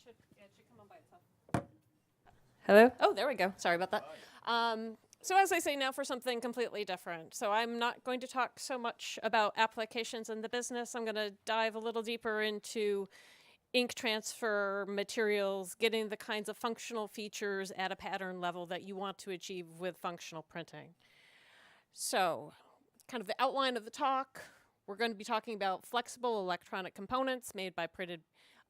should come on by itself. Hello? Oh, there we go. Sorry about that. So as I say now for something completely different. So I'm not going to talk so much about applications in the business. I'm going to dive a little deeper into ink transfer, materials, getting the kinds of functional features at a pattern level that you want to achieve with functional printing. So kind of the outline of the talk, we're going to be talking about flexible electronic components made by printed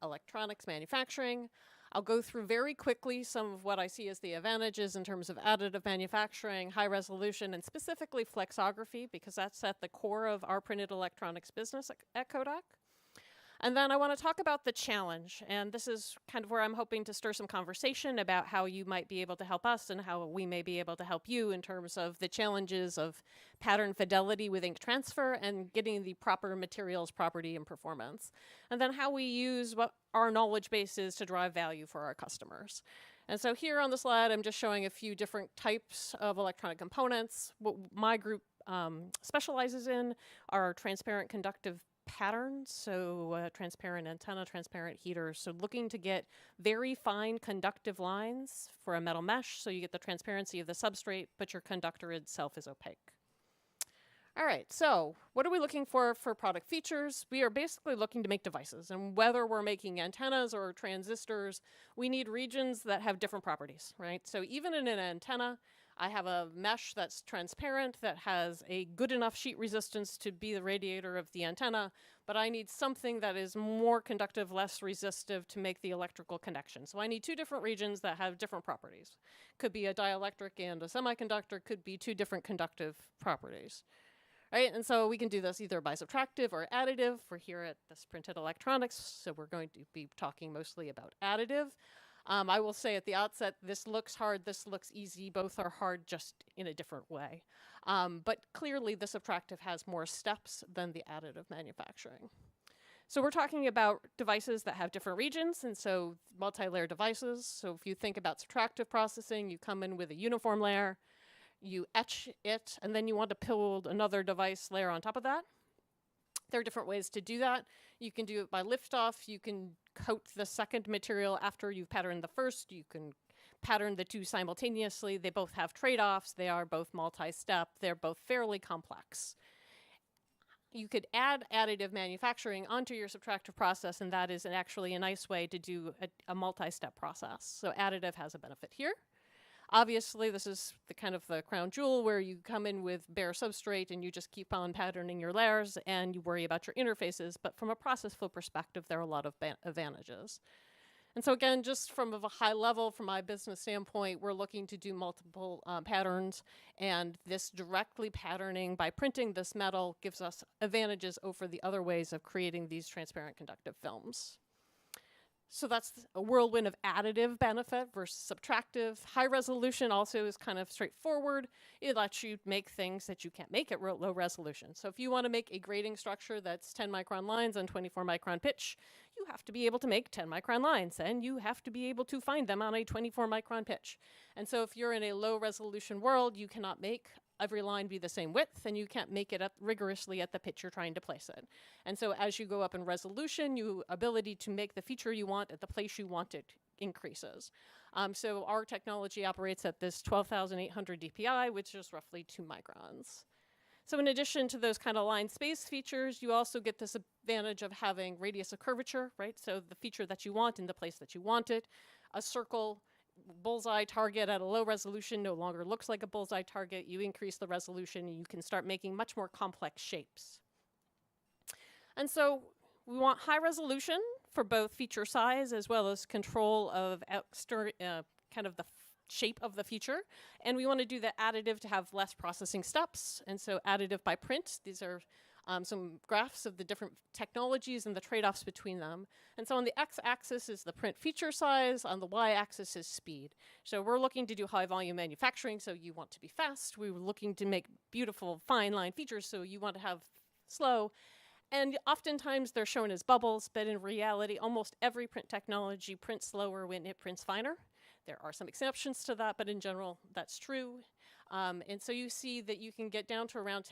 electronics manufacturing. I'll go through very quickly some of what I see as the advantages in terms of additive manufacturing, high resolution, and specifically flexography, because that's at the core of our printed electronics business at Kodak. And then I want to talk about the challenge, and this is kind of where I'm hoping to stir some conversation about how you might be able to help us and how we may be able to help you in terms of the challenges of pattern fidelity with ink transfer and getting the proper materials property and performance. And then how we use what our knowledge base is to drive value for our customers. And so here on the slide, I'm just showing a few different types of electronic components. What my group specializes in are transparent conductive patterns, so transparent antenna, transparent heaters. So looking to get very fine conductive lines for a metal mesh so you get the transparency of the substrate, but your conductor itself is opaque. All right, so what are we looking for product features? We are basically looking to make devices, and whether we're making antennas or transistors, we need regions that have different properties, right? So even in an antenna, I have a mesh that's transparent that has a good enough sheet resistance to be the radiator of the antenna, but I need something that is more conductive, less resistive to make the electrical connection. So I need two different regions that have different properties. Could be a dielectric and a semiconductor, could be two different conductive properties. Right, and so we can do this either by subtractive or additive. We're here at this printed electronics, so we're going to be talking mostly about additive. I will say at the outset, this looks hard, this looks easy. Both are hard, just in a different way. But clearly, the subtractive has more steps than the additive manufacturing. So we're talking about devices that have different regions, and so multi-layer devices. So if you think about subtractive processing, you come in with a uniform layer, you etch it, and then you want to build another device layer on top of that. There are different ways to do that. You can do it by liftoff. You can coat the second material after you've patterned the first. You can pattern the two simultaneously. They both have trade-offs. They are both multi-step. They're both fairly complex. You could add additive manufacturing onto your subtractive process, and that is actually a nice way to do a multi-step process. So additive has a benefit here. Obviously, this is the kind of the crown jewel where you come in with bare substrate and you just keep on patterning your layers and you worry about your interfaces. But from a process flow perspective, there are a lot of advantages. And so again, just from a high level, from my business standpoint, we're looking to do multiple patterns. And this directly patterning by printing this metal gives us advantages over the other ways of creating these transparent conductive films. So that's a whirlwind of additive benefit versus subtractive. High resolution also is kind of straightforward. It lets you make things that you can't make at low resolution. So if you want to make a grading structure that's 10 micron lines on 24 micron pitch, you have to be able to make 10 micron lines, and you have to be able to find them on a 24 micron pitch. And so if you're in a low resolution world, you cannot make every line be the same width, and you can't make it rigorously at the pitch you're trying to place it. And so as you go up in resolution, your ability to make the feature you want at the place you want it increases. So our technology operates at this 12,800 dpi, which is roughly 2 microns. So in addition to those kind of line space features, you also get this advantage of having radius of curvature, right? So the feature that you want in the place that you want it. A circle bullseye target at a low resolution no longer looks like a bullseye target. You increase the resolution and you can start making much more complex shapes. And so we want high resolution for both feature size as well as control of kind of the shape of the feature. And we want to do the additive to have less processing steps. And so additive by print, these are some graphs of the different technologies and the trade-offs between them. And so on the x-axis is the print feature size, on the y-axis is speed. So we're looking to do high volume manufacturing, so you want to be fast. We were looking to make beautiful fine line features, so you want to have slow. And oftentimes they're shown as bubbles, but in reality, almost every print technology prints slower when it prints finer. There are some exceptions to that, but in general, that's true. And so you see that you can get down to around